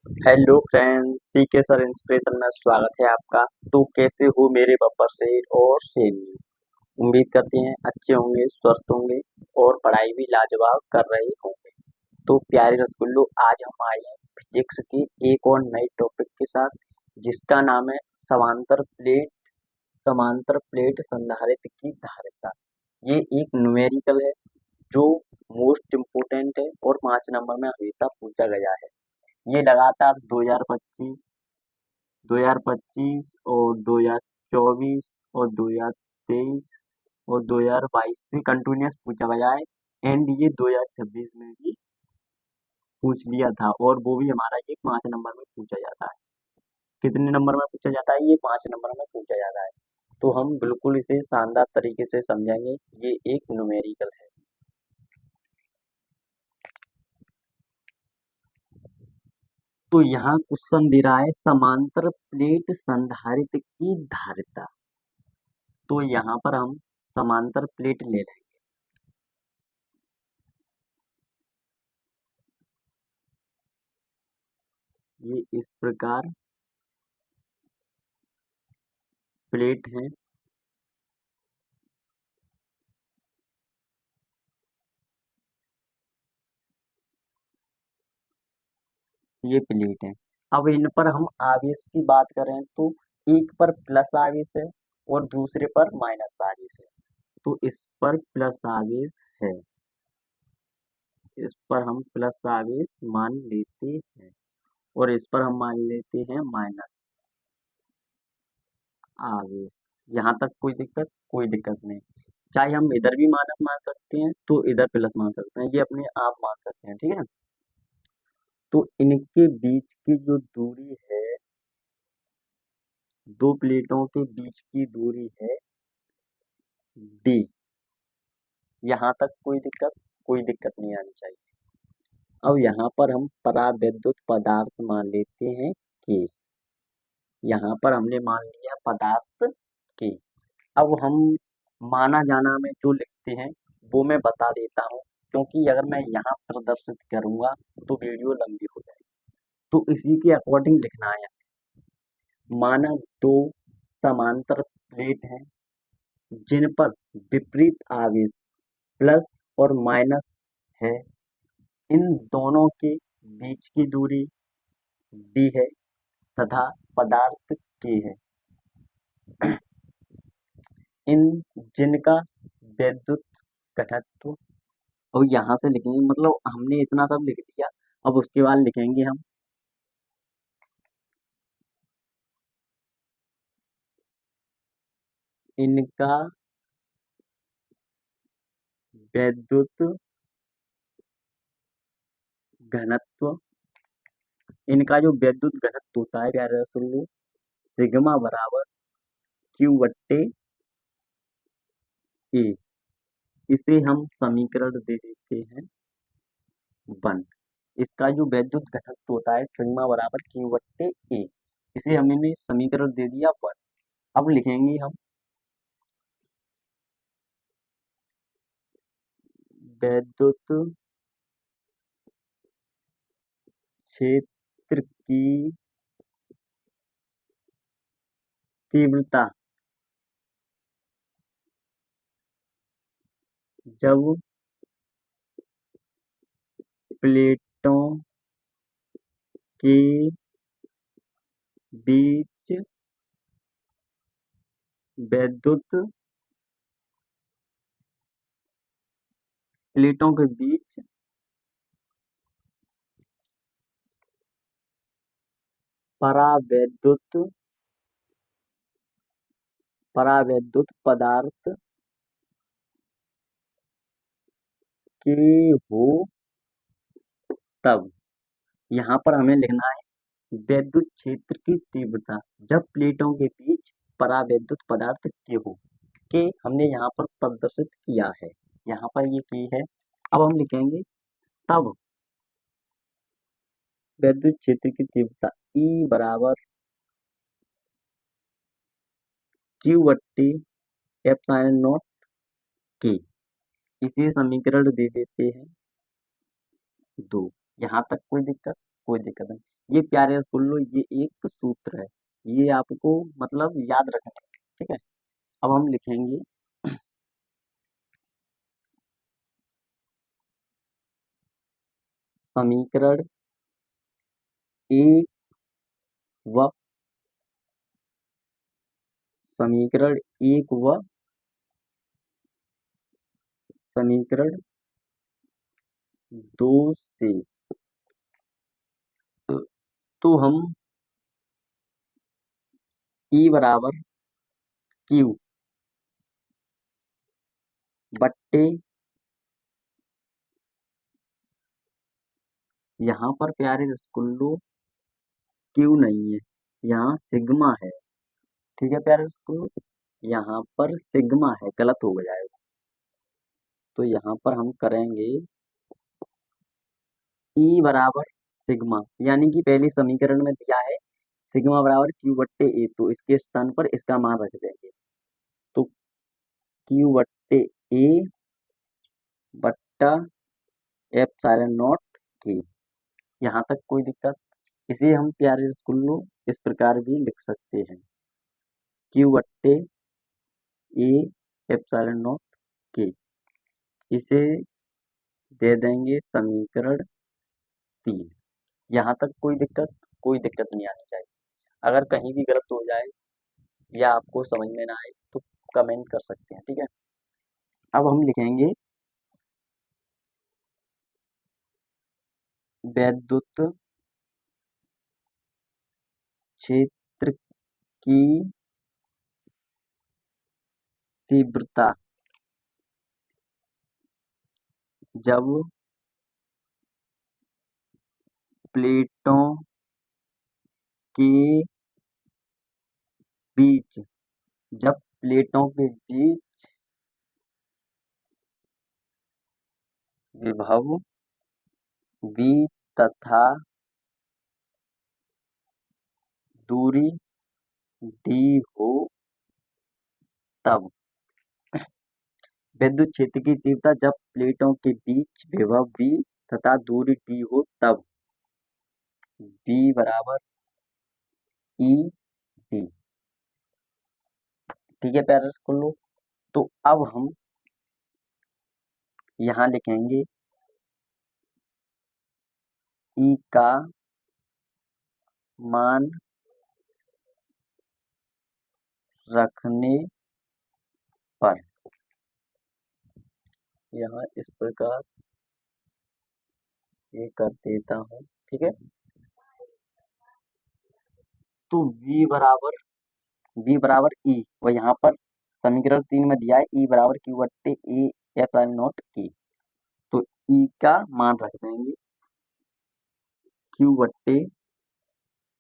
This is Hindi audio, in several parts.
हेलो फ्रेंड्स, सी के सर इंस्पिरेशन में स्वागत है आपका। तो कैसे हो मेरे बब्बर शेर और शेरनी। उम्मीद करते हैं अच्छे होंगे, स्वस्थ होंगे और पढ़ाई भी लाजवाब कर रहे होंगे। तो प्यारे रसगुल्लो, आज हम आए हैं फिजिक्स के एक और नए टॉपिक के साथ, जिसका नाम है समांतर प्लेट संधारित्र की धारिता। ये एक न्यूमेरिकल है जो मोस्ट इम्पोर्टेंट है और 5 नंबर में हमेशा पूछा गया है। ये लगातार 2025 और 2024 और 2023 और 2022 से कंटिन्यूस पूछा गया है। एंड ये 2026 में भी पूछ लिया था, और वो भी हमारा ये 5 नंबर में पूछा जाता है। कितने नंबर में पूछा जाता है? ये 5 नंबर में पूछा जाता है। तो हम बिल्कुल इसे शानदार तरीके से समझेंगे। ये एक न्यूमेरिकल है। तो यहाँ क्वेश्चन दे रहा है समांतर प्लेट संधारित्र की धारिता। तो यहाँ पर हम समांतर प्लेट ले लेंगे। ये इस प्रकार प्लेट है। ये प्लेट है। अब इन पर हम आवेश की बात करें तो एक पर प्लस आवेश है और दूसरे पर माइनस आवेश है। तो इस पर प्लस आवेश है, इस पर हम प्लस आवेश मान लेते हैं और इस पर हम मान लेते हैं माइनस आवेश। यहाँ तक कोई दिक्कत? कोई दिक्कत नहीं। चाहे हम इधर भी माइनस मान सकते हैं तो इधर प्लस मान सकते हैं, ये अपने आप मान सकते हैं, ठीक है। तो इनके बीच की जो दूरी है, दो प्लेटों के बीच की दूरी है डी। यहाँ तक कोई दिक्कत? कोई दिक्कत नहीं आनी चाहिए। अब यहाँ पर हम परावैद्युत पदार्थ मान लेते हैं के। यहाँ पर हमने मान लिया पदार्थ के। अब हम माना जाना में जो लिखते हैं वो मैं बता देता हूँ, क्योंकि अगर मैं यहाँ प्रदर्शित करूँगा तो वीडियो लंबी हो जाएगी। तो इसी के अकॉर्डिंग लिखना है। माना दो समांतर प्लेट हैं जिन पर विपरीत आवेश प्लस और माइनस है। इन दोनों के बीच की दूरी डी है तथा पदार्थ के है। इन जिनका वैद्युत घनत्व, और यहाँ से लिखेंगे, मतलब हमने इतना सब लिख दिया। अब उसके बाद लिखेंगे हम इनका वैद्युत घनत्व। इनका जो वैद्युत घनत्व होता है प्यारे रसोल्लो, सिग्मा बराबर क्यू बट्टे ए। इसे हम समीकरण दे देते हैं 1। इसका जो वैद्युत घनत्व होता है सिग्मा बराबर क्यू बट्टे ए, इसे हमने समीकरण दे दिया 1। अब लिखेंगे हम वैद्युत क्षेत्र की तीव्रता जब प्लेटों के बीच वैद्युत प्लेटों के बीच परावैद्युत परावैद्युत पदार्थ के हो, तब यहाँ पर हमें लिखना है वैद्युत क्षेत्र की तीव्रता जब प्लेटों के बीच परावैद्युत पदार्थ के हो, के हमने यहाँ पर प्रदर्शित किया है। यहाँ पर ये की है। अब हम लिखेंगे तब वैद्युत क्षेत्र की तीव्रता ई बराबर क्यू बट्टी एप्सिलॉन नॉट के। इसे समीकरण दे देते हैं 2। यहाँ तक कोई दिक्कत? कोई दिक्कत नहीं। ये प्यारे स्कूलों ये एक सूत्र है, ये आपको मतलब याद रखना है, ठीक है। अब हम लिखेंगे समीकरण एक व समीकरण एक व समीकरण दो से, तो हम E बराबर Q बट्टे, यहाँ पर प्यारे स्कूलों Q नहीं है, यहाँ सिग्मा है, ठीक है प्यारे स्कूलों, यहाँ पर सिग्मा है, गलत हो जाएगा। तो यहाँ पर हम करेंगे E बराबर सिग्मा, यानी कि पहली समीकरण में दिया है सिग्मा बराबर Q बट्टे ए, तो इसके स्थान पर इसका मान रख देंगे। तो Q बट्टे ए बट्टा एप्सिलॉन नॉट के, यहाँ तक कोई दिक्कत। इसे हम प्यारे स्कूलों इस प्रकार भी लिख सकते हैं, Q बट्टे ए एप्सिलॉन नॉट के, इसे दे देंगे समीकरण 3। यहाँ तक कोई दिक्कत नहीं आनी चाहिए। अगर कहीं भी गलत हो जाए या आपको समझ में ना आए तो कमेंट कर सकते हैं, ठीक है। अब हम लिखेंगे वैद्युत क्षेत्र की तीव्रता जब प्लेटों के बीच जब प्लेटों के बीच विभव V तथा दूरी D हो, तब विद्युत क्षेत्र की तीव्रता जब प्लेटों के बीच विभव V तथा दूरी D हो, तब V बराबर E D, ठीक है प्यारे स्कूलों। तो अब हम यहाँ लिखेंगे E का मान रखने पर, यहाँ इस प्रकार ये कर देता हूँ, ठीक है। तो V बराबर E, और यहाँ पर समीकरण 3 में दिया है E बराबर Q बट्टे ए एप्सिलॉन नॉट के, तो E का मान रख देंगे Q बट्टे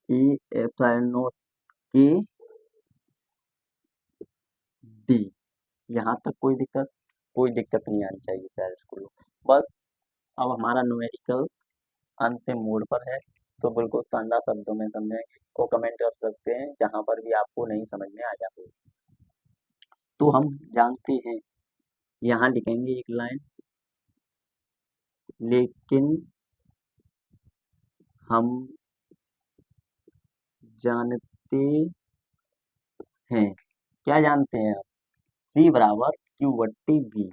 ए एप्सिलॉन नॉट के D। यहाँ तक कोई दिक्कत नहीं आनी चाहिए प्यारे स्कूलों। बस अब हमारा न्यूमेरिकल अंतिम मोड पर है, तो बिल्कुल शानदार शब्दों में समझेंगे, को कमेंट कर सकते हैं जहाँ पर भी आपको नहीं समझ में आ जाए। तो हम जानते हैं, यहाँ लिखेंगे एक लाइन, लेकिन हम जानते हैं, क्या जानते हैं आप? C बराबर Q बट्टे V,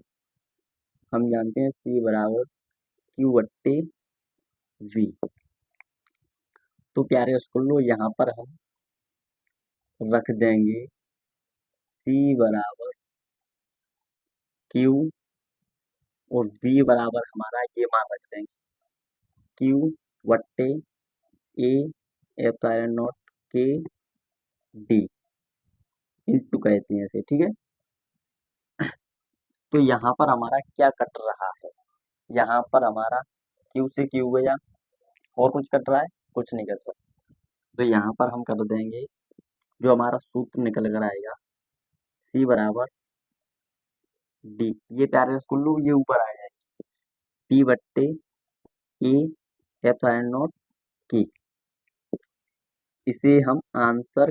हम जानते हैं C बराबर Q बट्टे V। तो प्यारे स्कूलों यहाँ पर हम रख देंगे C बराबर Q और V बराबर हमारा ये मान रख देंगे Q बट्टे ए एप्सिलॉन नॉट के D इंटू कहते हैं इसे, ठीक है। तो यहाँ पर हमारा क्या कट रहा है, यहाँ पर हमारा Q से Q गया, और कुछ कट रहा है? कुछ नहीं कट रहा। तो यहाँ पर हम कर देंगे, जो हमारा सूत्र निकल कर आएगा C बराबर D, ये प्यारे स्कूलों ये ऊपर आ जाएगा P बट्टे ए एप्सिलॉन नॉट के, इसे हम आंसर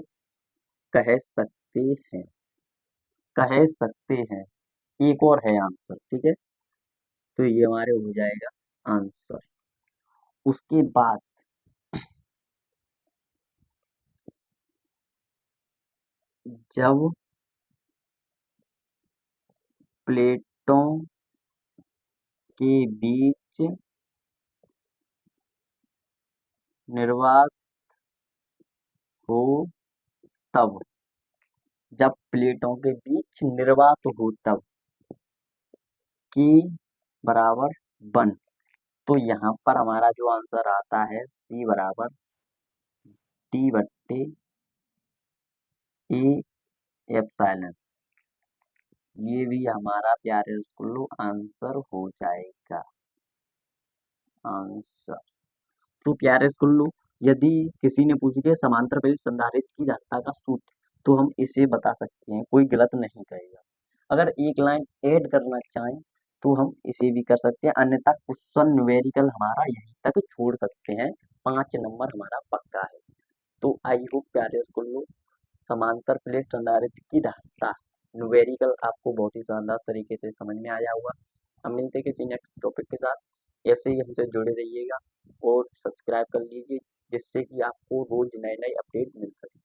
कह सकते हैं, कह सकते हैं। एक और है आंसर, ठीक है। तो ये हमारे हो जाएगा आंसर। उसके बाद जब प्लेटों के बीच निर्वात हो तब, जब प्लेटों के बीच निर्वात हो तब, की बराबर 1। तो यहाँ पर हमारा जो आंसर आता है C बराबर T/A एप्सिलॉन। ये भी हमारा प्यारे स्कूलों आंसर हो जाएगा। आंसर तो प्यारे स्कूलों, यदि किसी ने पूछ दिया समांतर प्लेट संधारित्र की धारिता का सूत्र, तो हम इसे बता सकते हैं, कोई गलत नहीं कहेगा। अगर एक लाइन ऐड करना चाहें तो हम इसे भी कर सकते हैं, अन्यथा क्वेश्चन न्यूमेरिकल हमारा यहीं तक छोड़ सकते हैं। 5 नंबर हमारा पक्का है। तो आई होप प्यारे स्कूलों, समांतर प्लेट संधारित्र की धारिता न्यूमेरिकल आपको बहुत ही शानदार तरीके से समझ में आया होगा। हम मिलते हैं किसी नेक्स्ट टॉपिक के साथ। ऐसे ही हमसे जुड़े रहिएगा और सब्सक्राइब कर लीजिए, जिससे कि आपको रोज नए नए अपडेट मिल सके।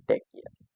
Take care.